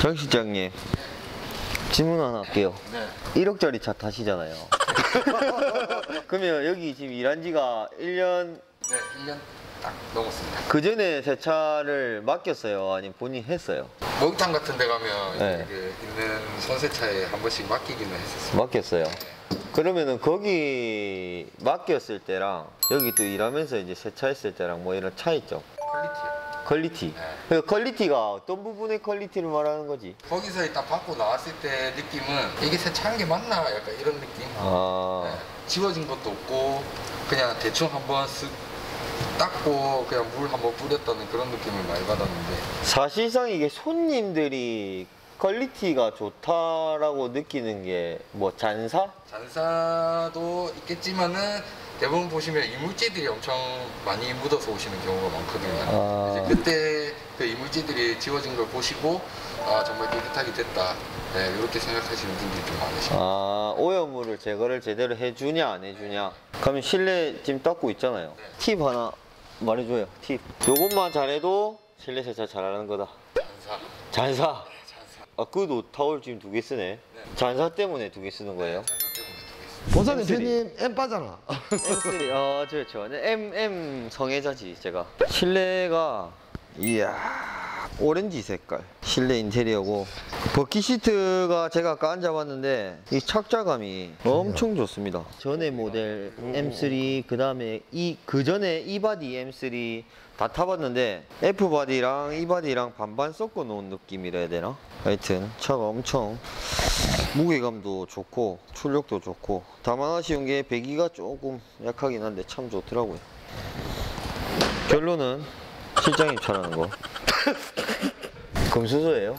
정 실장님, 질문 하나 할게요. 네. 1억짜리 차 타시잖아요. 그러면 여기 지금 일한 지가 1년? 네, 1년 딱 넘었습니다. 그 전에 새 차를 맡겼어요? 아니면 본인이 했어요? 목욕탕 같은 데 가면 네. 이게 있는 손세차에 한 번씩 맡기기는 했었어요. 맡겼어요. 그러면은 거기 맡겼을 때랑 여기 또 일하면서 이제 세차했을 때랑 뭐 이런 차이죠? 퀄리티요. 퀄리티. 네. 그 퀄리티가 어떤 부분의 퀄리티를 말하는 거지? 거기서 딱 받고 나왔을 때 느낌은 이게 세차한 게 맞나? 약간 이런 느낌? 아, 네. 지워진 것도 없고 그냥 대충 한번 쓱 닦고 그냥 물 한번 뿌렸다는 그런 느낌을 많이 받았는데 사실상 이게 손님들이 퀄리티가 좋다라고 느끼는 게 뭐 잔사? 잔사도 있겠지만은 대부분 보시면 이물질들이 엄청 많이 묻어서 오시는 경우가 많거든요. 아. 이제 그때 그 이물질들이 지워진 걸 보시고 아 정말 깨끗하게 됐다. 네, 이렇게 생각하시는 분들이 좀 많으십니다. 아, 오염물을 제거를 제대로 해주냐 안 해주냐. 그러면 실내 지금 닦고 있잖아요. 네. 팁 하나 말해줘요. 팁. 요것만 잘해도 실내 세차 잘하는 거다. 잔사. 잔사. 잔사. 아, 그도 타월 지금 2개 쓰네. 네. 잔사 때문에 2개 쓰는 거예요? 잔사 때문에 되겠습니다. 본사 M3. 대표님 M 빠잖아. M3. 그렇죠. M 성애자지 제가. 실내가 이야 오렌지 색깔 실내 인테리어고, 버킷 시트가 제가 아까 앉아봤는데 이 착자감이 엄청 좋습니다. 전에 모델 M3, 그 다음에 그 전에 E바디 M3 다 타봤는데 F바디랑 E바디랑 반반 섞어 놓은 느낌이라 해야 되나? 하여튼 차가 엄청 무게감도 좋고 출력도 좋고, 다만 아쉬운 게 배기가 조금 약하긴 한데 참 좋더라고요. 결론은 실장님 차라는 거. 금수저예요?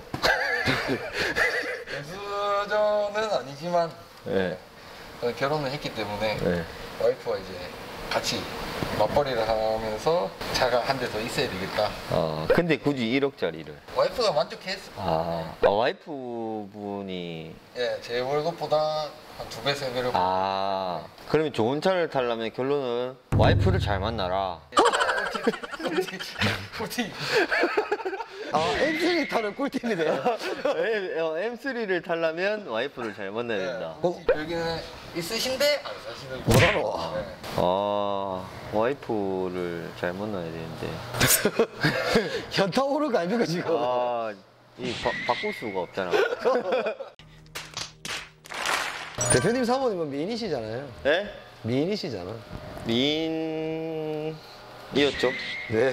금수저는 아니지만 네. 결혼을 했기 때문에 네. 와이프와 이제 같이 맞벌이를 하면서 차가 한 대 더 있어야 되겠다. 아, 근데 굳이 1억짜리를. 와이프가 만족했어. 와이프분이. 예, 제 월급보다 한 2배, 3배를. 그러면 좋은 차를 타려면 결론은 와이프를 잘 만나라. 꿀팁. M3 타는 꿀팁이네요. M3를 타려면 와이프를 잘 만나야 된다. 여기는 있으신데 안 사시는 거. 뭐라노? 네. 와이프를 잘 만나야 되는데. 현타 오른 거 아닙니까 지금? 바꿀 수가 없잖아. 대표님 사모님은 미인이시잖아요. 네? 미인이시잖아. 미인이었죠. 네.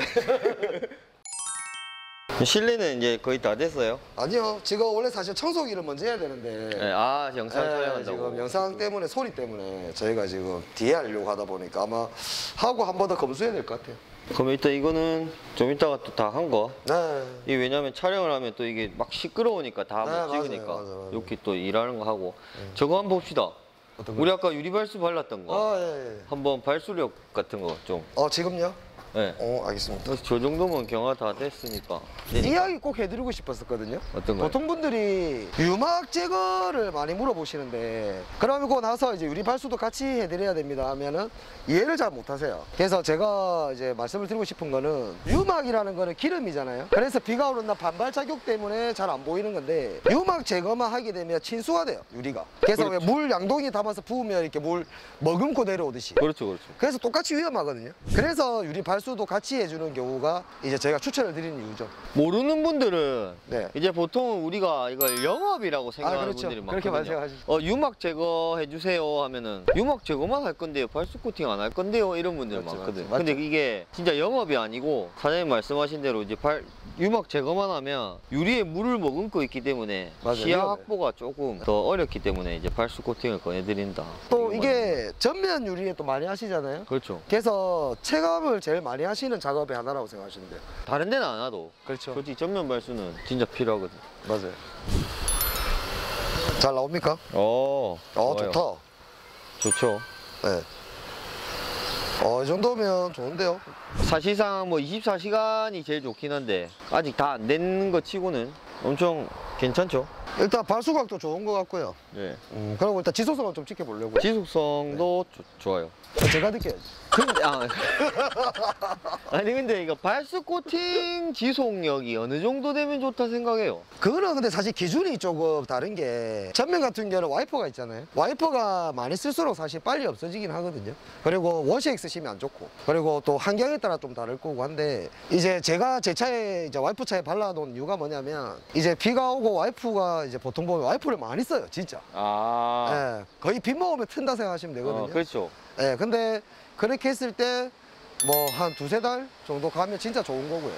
실내는 이제 거의 다 됐어요. 아니요, 지금 원래 사실 청소기를 먼저 해야 되는데. 네, 영상 촬영한다고. 지금 영상 때문에, 소리 때문에 저희가 지금 뒤에 하려고 하다 보니까 아마 하고 한 번 더 검수해야 될 것 같아요. 그럼 일단 이거는 좀 이따가 또 다 한 거. 네. 이게 왜냐면 촬영을 하면 또 이게 막 시끄러우니까 다 못 네, 찍으니까. 맞아요. 이렇게 또 일하는 거 하고. 저거 한번 봅시다. 어떤 거? 우리 아까 유리발수 발랐던 거. 예. 한번 발수력 같은 거 좀. 지금요? 네. 알겠습니다. 저 정도면 경화 다 됐으니까. 이야기 꼭 해드리고 싶었었거든요. 어떤 거요? 보통 분들이 유막 제거를 많이 물어보시는데, 그러고 나서 이제 유리 발수도 같이 해드려야 됩니다 하면은 이해를 잘 못하세요. 그래서 제가 이제 말씀을 드리고 싶은 거는, 유막이라는 거는 기름이잖아요. 그래서 비가 오는 날 반발 자격 때문에 잘 안 보이는 건데, 유막 제거만 하게 되면 친수가 돼요, 유리가. 그래서 그렇죠. 왜 물 양동이 담아서 부으면 이렇게 물 머금고 내려오듯이. 그렇죠. 그래서 똑같이 위험하거든요. 그래서 유리 발수도 같이 해주는 경우가 이제 제가 추천을 드리는 이유죠. 모르는 분들은 네. 이제 보통 우리가 이걸 영업이라고 생각하는 그렇죠. 분들이 그렇게 많거든요. 말씀하시죠. 유막 제거해 주세요 하면은 유막 제거만 할 건데요, 발수 코팅 안 할 건데요, 이런 분들 맞죠, 많거든. 맞죠. 근데 이게 진짜 영업이 아니고 사장님 말씀하신 대로 이제 유막 제거만 하면 유리에 물을 머금고 있기 때문에 맞아요. 시야 위험해요. 확보가 조금 더 어렵기 때문에 이제 발수 코팅을 꺼내드린다. 또 이게 전면 유리에 또 많이 하시잖아요. 그렇죠. 그래서 체감을 제일 많이 하시는 작업의 하나라고 생각하시면 돼요. 다른 데는 안 와도 그렇죠. 솔직히 전면 발수는 진짜 필요하거든. 맞아요. 잘 나옵니까? 좋아요. 좋다. 좋죠. 네. 이 정도면 좋은데요. 사실상 뭐 24시간이 제일 좋긴 한데 아직 다 안 된 거 치고는 엄청 괜찮죠. 일단 발수각도 좋은 것 같고요. 네. 그리고 일단 지속성은 좀 지켜보려고요. 지속성도 좋아요. 제가 느껴야지. 근데 아니 근데 이거 발수 코팅 지속력이 어느 정도 되면 좋다 생각해요. 그거는 근데 사실 기준이 조금 다른 게 전면 같은 경우는 와이퍼가 있잖아요. 와이퍼가 많이 쓸수록 사실 빨리 없어지긴 하거든요. 그리고 원시액 쓰시면 안 좋고, 그리고 또 환경에 따라 좀 다를 거고 한데, 이제 제가 제 차에 이제 와이프 차에 발라놓은 이유가 뭐냐면, 이제 비가 오고 와이프가 이제 보통 보면 와이프를 많이 써요, 진짜. 예, 거의 빗 먹으면 튼다 생각하시면 되거든요. 그렇죠. 예, 근데 그렇게 했을 때 뭐 한 두세 달 정도 가면 진짜 좋은 거고요.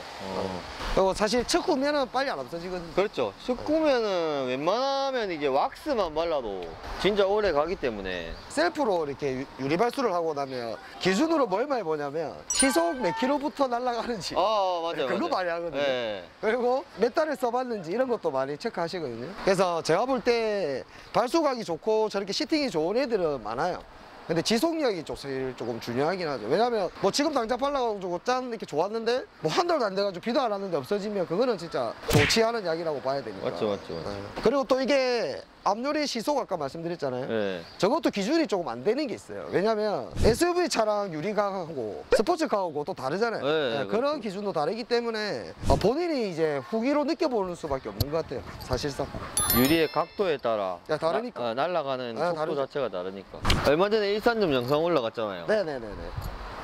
그리고 사실 척구면은 빨리 안 없어지거든요. 그렇죠. 습구면은 웬만하면 이게 왁스만 발라도 진짜 오래 가기 때문에. 셀프로 이렇게 유리 발수를 하고 나면 기준으로 뭘 많이 보냐면 시속 몇 킬로부터 날아가는지 맞아요. 그거 맞아요. 많이 하거든요. 네. 그리고 몇 달을 써봤는지 이런 것도 많이 체크하시거든요. 그래서 제가 볼 때 발수각이 좋고 저렇게 시팅이 좋은 애들은 많아요. 근데 지속력이 조금 중요하긴 하죠. 왜냐면 뭐 지금 당장 발라가지고 짠 이렇게 좋았는데 뭐 한 달도 안 돼가지고 비도 안 왔는데 없어지면 그거는 진짜 좋지 않은 약이라고 봐야 되니까. 맞죠. 그리고 또 이게 앞유리 시속 아까 말씀드렸잖아요. 네. 저것도 기준이 조금 안 되는 게 있어요. 왜냐면 SUV 차랑 유리가하고 스포츠카하고 또 다르잖아요. 네, 그런 그렇죠. 기준도 다르기 때문에 본인이 이제 후기로 느껴보는 수밖에 없는 것 같아요. 사실상. 유리의 각도에 따라 야, 다르니까. 날아가는 속도 다르죠. 자체가 다르니까. 얼마 전에 일산점 영상 올라갔잖아요. 네네네네.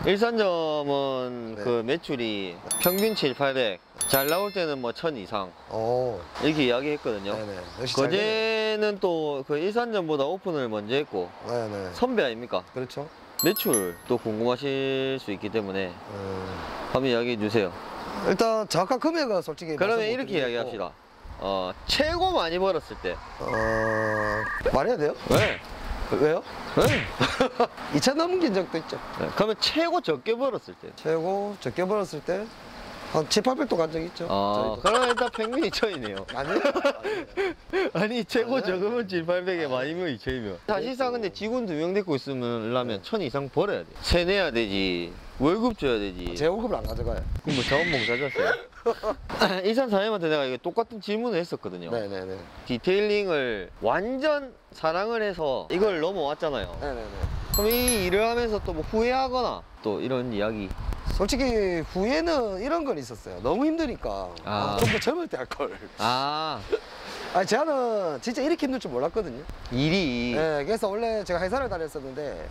일산점은 네. 그 매출이 평균 7, 800, 잘 나올 때는 뭐 1000 이상 이렇게 이야기했거든요. 네네. 역시 잘 되네. 거제는 또 그 일산점보다 오픈을 먼저 했고 네네. 선배 아닙니까? 그렇죠. 매출도 궁금하실 수 있기 때문에 한번 이야기해 주세요. 일단 정확한 금액은 솔직히 그러면 말씀 못 이렇게 드리겠고. 이야기합시다. 최고 많이 벌었을 때. 말해야 돼요? 네. 왜요? 네. 2천 넘긴 적도 있죠. 그러면 최고 적게 벌었을 때. 최고 적게 벌었을 때 한 7, 800도 간 적 있죠. 저희도. 그러면 일단 평균이 1000이네요. 아니요? 아니 최고 아니요, 적으면 7, 800에 많이면 2000이면. 사실상 근데 직원 2명 데리고 있으면 1000 이상 벌어야 돼. 세 내야 되지. 월급 줘야 되지. 제 월급을 안 가져가요. 그럼 뭐 자원봉사자세요? 일산 사장님한테 내가 이거 똑같은 질문을 했었거든요. 네네네. 디테일링을 완전 사랑을 해서 이걸 넘어왔잖아요. 네네네. 그럼 이 일을 하면서 또 뭐 후회하거나 또 이런 이야기. 솔직히 후회는 이런 건 있었어요. 너무 힘드니까 좀 더 젊을 때 할 걸. 아니 저는 진짜 이렇게 힘들 줄 몰랐거든요. 일이. 네, 그래서 원래 제가 회사를 다녔었는데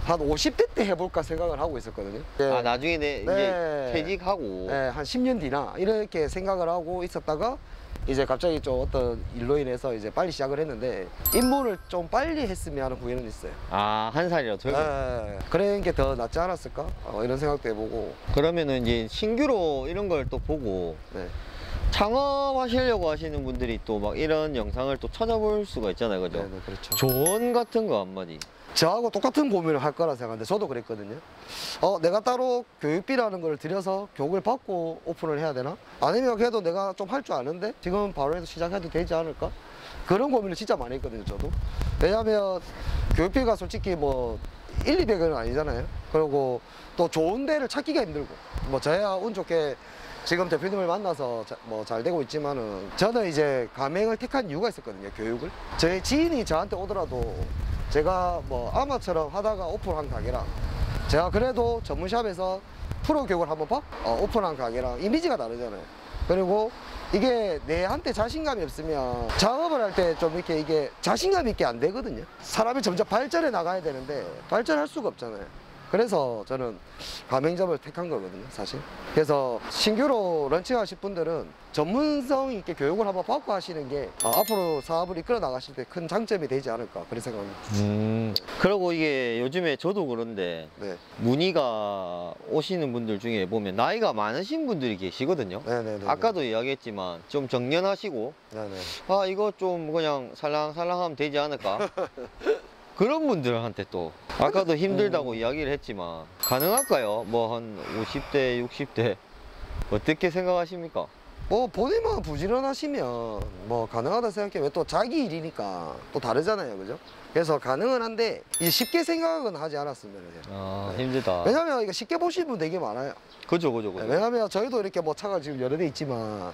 한 50대 때 해볼까 생각을 하고 있었거든요. 네. 나중에 네. 이제 퇴직하고. 네, 한 10년 뒤나 이렇게 생각을 하고 있었다가 이제 갑자기 좀 어떤 일로 인해서 이제 빨리 시작을 했는데 입문을 좀 빨리 했으면 하는 후회는 있어요. 한 살이라도 더. 네, 그런 게 더 낫지 않았을까? 이런 생각도 해보고. 그러면은 이제 신규로 이런 걸 또 보고 네. 창업하시려고 하시는 분들이 또 막 이런 영상을 또 찾아볼 수가 있잖아요, 그죠? 네, 그렇죠. 조언 같은 거 한마디. 저하고 똑같은 고민을 할 거라 생각하는데 저도 그랬거든요. 내가 따로 교육비라는 걸 들여서 교육을 받고 오픈을 해야 되나? 아니면 그래도 내가 좀 할 줄 아는데 지금 바로 해도 시작해도 되지 않을까? 그런 고민을 진짜 많이 했거든요, 저도. 왜냐하면 교육비가 솔직히 뭐 1, 200은 아니잖아요. 그리고 또 좋은 데를 찾기가 힘들고, 뭐 저야 운 좋게 지금 대표님을 만나서 뭐 잘 되고 있지만은 저는 이제 가맹을 택한 이유가 있었거든요, 교육을. 저희 지인이 저한테 오더라도 제가 뭐 아마처럼 하다가 오픈한 가게랑 제가 그래도 전문샵에서 프로 교육을 한번 오픈한 가게랑 이미지가 다르잖아요. 그리고 이게 내한테 자신감이 없으면 작업을 할 때 좀 이렇게 이게 자신감 있게 안 되거든요. 사람이 점점 발전해 나가야 되는데 발전할 수가 없잖아요. 그래서 저는 가맹점을 택한 거거든요, 사실. 그래서 신규로 런칭하실 분들은 전문성 있게 교육을 한번 받고 하시는 게 앞으로 사업을 이끌어 나가실 때 큰 장점이 되지 않을까 그런 생각합니다. 그리고 이게 요즘에 저도 그런데 네. 문의가 오시는 분들 중에 보면 나이가 많으신 분들이 계시거든요. 네네네. 아까도 이야기했지만 좀 정년하시고 네네. 이거 좀 그냥 살랑살랑하면 되지 않을까? 그런 분들한테 또 아까도 힘들다고 이야기를 했지만 가능할까요? 뭐 한 50대, 60대 어떻게 생각하십니까? 뭐 본인만 부지런하시면 뭐 가능하다 생각해요. 왜 또 자기 일이니까 또 다르잖아요, 그죠? 그래서 가능은 한데 이제 쉽게 생각은 하지 않았으면 해요. 힘들다. 왜냐면 이거 쉽게 보시는 분 되게 많아요. 그죠. 왜냐면 저희도 이렇게 뭐 차가 지금 여러 대 있지만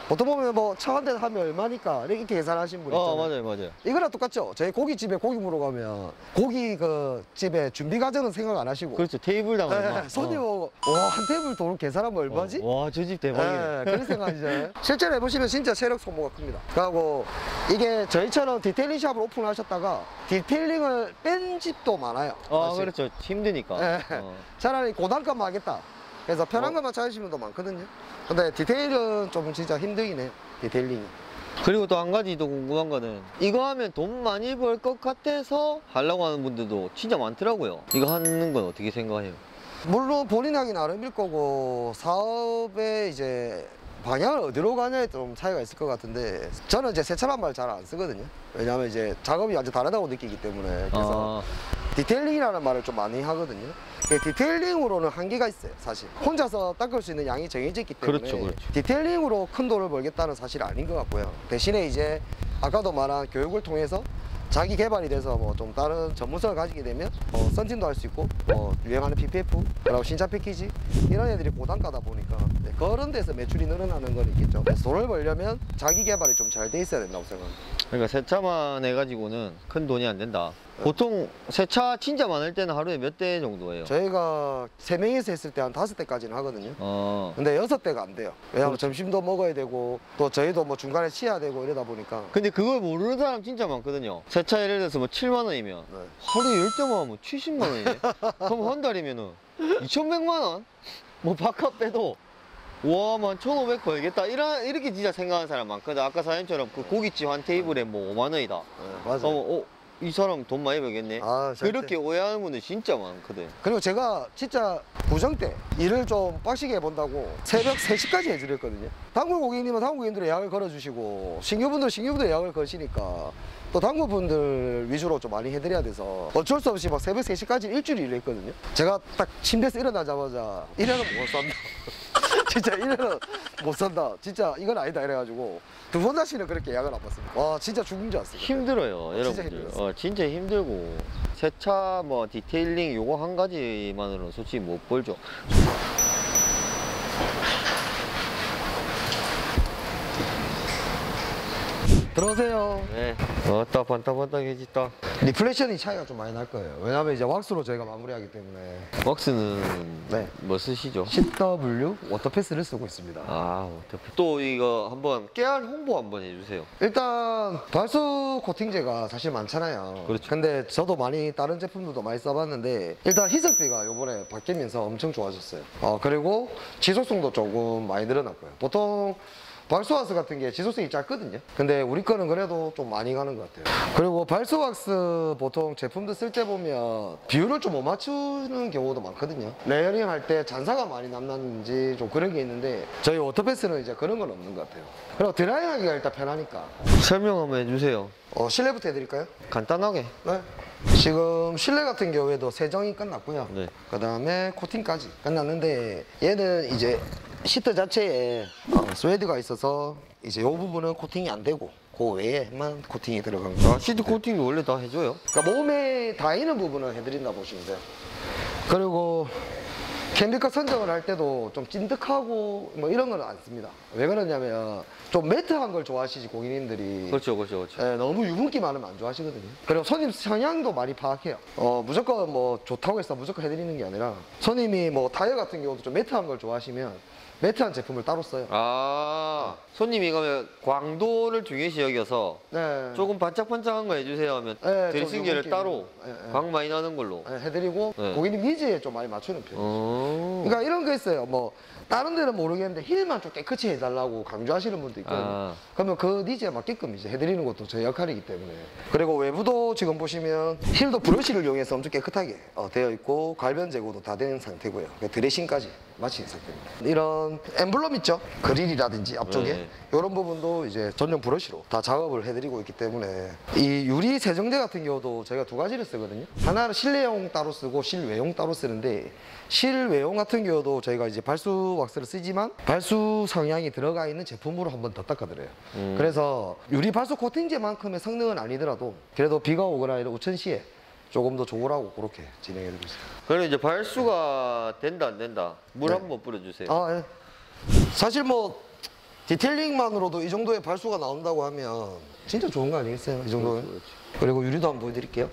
보통 보면 뭐 차 한 대 하면 얼마니까 이렇게 계산하신 분 있잖아요. 맞아요, 맞아요. 이거랑 똑같죠. 저희 고깃집에 고기 물어 가면 고기 그 집에 준비 과정은 생각 안 하시고 그렇죠. 테이블당 얼마. 네, 손님 오고 와한 테이블 돈 계산하면 얼마지? 와, 저 집 대박이네. 네, 그런 생각이잖아요. 실제로 해보시면 진짜 체력 소모가 큽니다. 그리고 이게 저희처럼 디테일링 샵을 오픈하셨다가 디테일링을 뺀 집도 많아요. 사실. 그렇죠. 힘드니까. 네. 차라리 고단가만 하겠다. 그래서 편한 것만 찾으시면 더 많거든요. 근데 디테일은 좀 진짜 힘들긴 해요. 디테일링이. 그리고 또 한 가지 더 궁금한 거는 이거 하면 돈 많이 벌 것 같아서 하려고 하는 분들도 진짜 많더라고요. 이거 하는 건 어떻게 생각해요? 물론 본인 하기 나름일 거고 사업의 이제 방향을 어디로 가냐에 좀 차이가 있을 것 같은데 저는 이제 세차란 말 잘 안 쓰거든요. 왜냐하면 이제 작업이 완전 다르다고 느끼기 때문에 그래서 디테일링이라는 말을 좀 많이 하거든요. 디테일링으로는 한계가 있어요, 사실. 혼자서 닦을 수 있는 양이 정해져 있기 때문에 그렇죠, 그렇죠. 디테일링으로 큰 돈을 벌겠다는 사실이 아닌 것 같고요. 대신에 이제 아까도 말한 교육을 통해서 자기 개발이 돼서 뭐 좀 다른 전문성을 가지게 되면 썬팅도 할 수 있고 유행하는 PPF 그리고 신차 패키지 이런 애들이 고단가다 보니까 그런 데서 매출이 늘어나는 건 있겠죠. 그래서 돈을 벌려면 자기 개발이 좀 잘 돼 있어야 된다고 생각합니다. 그러니까 세차만 해가지고는 큰 돈이 안 된다. 보통 세차 진짜 많을 때는 하루에 몇 대 정도예요? 저희가 3명이서 했을 때 한 5대까지는 하거든요. 근데 6대가 안 돼요. 왜냐하면 점심도 먹어야 되고 또 저희도 뭐 중간에 쉬어야 되고 이러다 보니까 근데 그걸 모르는 사람 진짜 많거든요. 세차 예를 들어서 뭐 7만 원이면 네. 하루에 10대만 하면 70만 원이네. 그럼 한 달이면은 2,100만 원? 뭐 바깥 빼도 와, 만 1,500 벌겠다. 이렇게 진짜 생각하는 사람 많거든. 아까 사연처럼 그 고깃집 한 테이블에 뭐 5만 원이다. 네, 맞아요. 이 사람 돈 많이 벌겠네. 절대. 그렇게 오해하는 분들 진짜 많거든. 그리고 제가 진짜 구정 때 일을 좀 빡시게 해본다고 새벽 3시까지 해드렸거든요. 단골 고객님은 단골 고객님들 예약을 걸어주시고 신규분들 예약을 거시니까 또 단골분들 위주로 좀 많이 해드려야 돼서 어쩔 수 없이 막 새벽 3시까지 일주일 일을 했거든요. 제가 딱 침대에서 일어나자마자 이래는 못 산다. 진짜 이래는 못 산다. 진짜 이건 아니다 이래가지고 2번 다시는 그렇게 예약을 안 받습니다. 와 진짜 죽은 줄 알았어요. 힘들어요, 진짜 여러분들. 힘들었어요. 진짜 힘들고 세차 뭐 디테일링 요거 한 가지만으로는 솔직히 못 벌죠. 들어오세요. 네. 왔다 반딱반딱해졌다. 리플렉션이 차이가 좀 많이 날 거예요. 왜냐하면 이제 왁스로 저희가 마무리하기 때문에 왁스는 네. 뭐 쓰시죠? CW 워터패스를 쓰고 있습니다. 어떡해. 또 이거 한번 깨알 홍보 한번 해주세요. 일단 발수 코팅제가 사실 많잖아요. 그렇죠. 근데 저도 많이 다른 제품들도 많이 써봤는데 일단 희석비가 요번에 바뀌면서 엄청 좋아졌어요. 그리고 지속성도 조금 많이 늘어났고요. 보통 발수왁스 같은 게 지속성이 짧거든요. 근데 우리 거는 그래도 좀 많이 가는 것 같아요. 그리고 발수왁스 보통 제품들 쓸 때 보면 비율을 좀 못 맞추는 경우도 많거든요. 레이어링 할 때 잔사가 많이 남는지 좀 그런 게 있는데 저희 워터패스는 이제 그런 건 없는 것 같아요. 그리고 드라이하기가 일단 편하니까. 설명 한번 해주세요. 실내부터 해드릴까요? 간단하게. 네. 지금 실내 같은 경우에도 세정이 끝났고요. 네. 그 다음에 코팅까지 끝났는데 얘는 이제 시트 자체에 스웨드가 있어서 이제 이 부분은 코팅이 안 되고 그 외에만 코팅이 들어간 거. 시트 코팅도 원래 다 해줘요? 그러니까 몸에 닿이는 부분은 해드린다 보시면 돼요. 그리고 캠비카 선정을 할 때도 좀 찐득하고 뭐 이런 건 안 씁니다. 왜 그러냐면 좀 매트한 걸 좋아하시지 고객님들이. 그렇죠. 너무 유분기 많으면 안 좋아하시거든요. 그리고 손님 성향도 많이 파악해요. 무조건 뭐 좋다고 해서 무조건 해드리는 게 아니라 손님이 뭐 타이어 같은 경우도 좀 매트한 걸 좋아하시면 매트한 제품을 따로 써요. 손님이 그러면 광도를 중요시 여겨서 네. 조금 반짝반짝한 거 해주세요 하면 네, 드레싱제를 좀 따로 네. 광 많이 나는 걸로. 네, 해드리고 네. 고객님 니즈에 좀 많이 맞추는 편이에요. 그러니까 이런 거 있어요. 뭐 다른 데는 모르겠는데 힐만 좀 깨끗이 해달라고 강조하시는 분도 있거든요. 그러면 그 니즈에 맞게끔 이제 해드리는 것도 저희 역할이기 때문에. 그리고 외부도 지금 보시면 힐도 브러쉬를 이용해서 엄청 깨끗하게 되어 있고 갈변 제거도 다 된 상태고요. 드레싱까지 마친 상태입니다. 이런 엠블럼 있죠? 그릴이라든지 앞쪽에 네. 이런 부분도 이제 전용 브러쉬로 다 작업을 해드리고 있기 때문에 이 유리 세정제 같은 경우도 저희가 2가지를 쓰거든요. 하나는 실내용 따로 쓰고 실외용 따로 쓰는데 실외용 같은 경우도 저희가 이제 발수 왁스를 쓰지만 발수 성향이 들어가 있는 제품으로 한 번 더 닦아드려요. 그래서 유리 발수 코팅제만큼의 성능은 아니더라도 그래도 비가 오거나 이런 우천 시에 조금 더 좋으라고 그렇게 진행해드리고 있습니다. 그럼 이제 발수가 된다 안 된다 물 네. 한번 뿌려주세요. 예. 사실 뭐 디테일링만으로도 이 정도의 발수가 나온다고 하면 진짜 좋은 거 아니겠어요? 이 정도는. 그렇죠. 그리고 유리도 한번 보여드릴게요.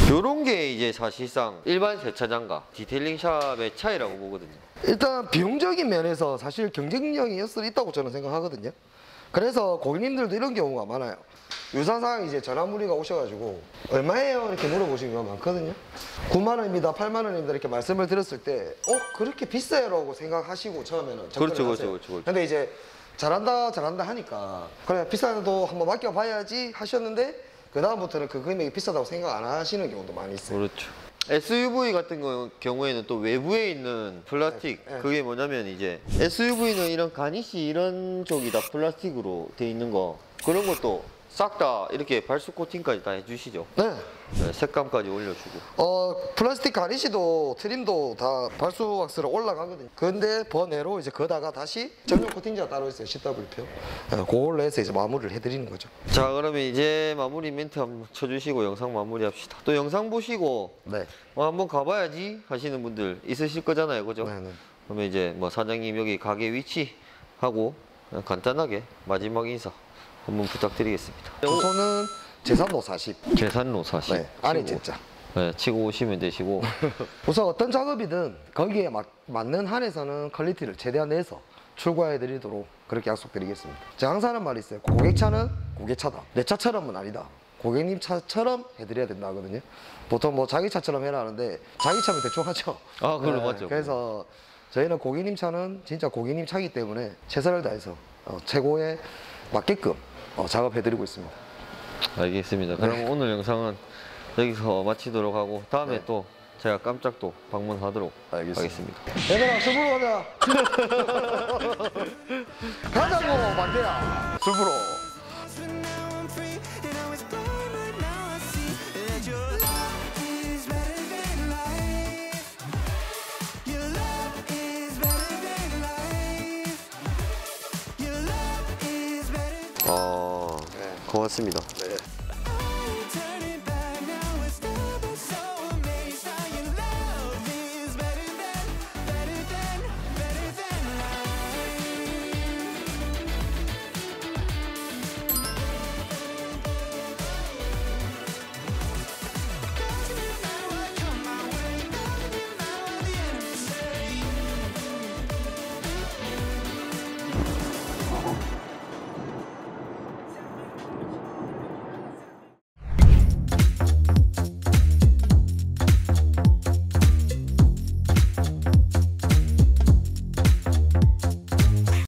요런 게 이제 사실상 일반 세차장과 디테일링 샵의 차이라고 보거든요. 일단 비용적인 면에서 사실 경쟁력이 여슬 있다고 저는 생각하거든요. 그래서 고객님들도 이런 경우가 많아요. 유사상 이제 전화문의가 오셔가지고 얼마예요? 이렇게 물어보시는 경우가 많거든요. 9만 원입니다, 8만 원입니다 이렇게 말씀을 드렸을 때 그렇게 비싸요라고 생각하시고 처음에는 접근을 그렇죠, 하세요. 그렇죠. 근데 이제 잘한다 하니까 그래 비싸도 한번 맡겨봐야지 하셨는데 그 다음부터는 그 금액이 비싸다고 생각 안 하시는 경우도 많이 있어요. 그렇죠. SUV 같은 경우에는 또 외부에 있는 플라스틱, 네, 네. 그게 뭐냐면 이제 SUV는 이런 가니쉬 이런 쪽이 다 플라스틱으로 돼 있는 거, 그런 것도 싹 다 이렇게 발수 코팅까지 다 해주시죠. 네. 네, 색감까지 올려주고. 플라스틱 가니쉬도 트림도 다 발수 왁스로 올라가거든요. 근데 번외로 이제 거다가 다시 전용 코팅제가 따로 있어요. CW표. 그걸로 해서 이제 마무리를 해드리는 거죠. 자, 그러면 이제 마무리 멘트 한번 쳐주시고 영상 마무리합시다. 또 영상 보시고 네. 한번 가봐야지 하시는 분들 있으실 거잖아요, 그죠? 네, 네. 그러면 이제 뭐 사장님 여기 가게 위치하고 그냥 간단하게 마지막 인사 한번 부탁드리겠습니다. 주소는 제산로 40. 계산로 40. 네. 안에 치고, 진짜. 네, 치고 오시면 되시고. 우선 어떤 작업이든 거기에 맞는 한에서는 퀄리티를 최대한 내서 출고해 드리도록 그렇게 약속드리겠습니다. 제가 항상 하는 말이 있어요. 고객차는 고객차다. 내 차처럼은 아니다. 고객님 차처럼 해드려야 된다 하거든요. 보통 뭐 자기 차처럼 해라 하는데 자기 차면 대충 하죠. 아, 그럼 맞죠. 그래서 저희는 고객님 차는 진짜 고객님 차기 때문에 최선을 다해서 최고에 맞게끔 작업해드리고 있습니다. 알겠습니다. 그럼 오늘 영상은 여기서 마치도록 하고 다음에 네. 또 제가 깜짝 또 방문하도록 알겠습니다. 하겠습니다. 얘들아 술부로 가자. 가자고 만대야 술부로. But now I'm free and I was blind, but now I see that your love is better than life. Your love is better than life. Your love is better. 고맙습니다. 네.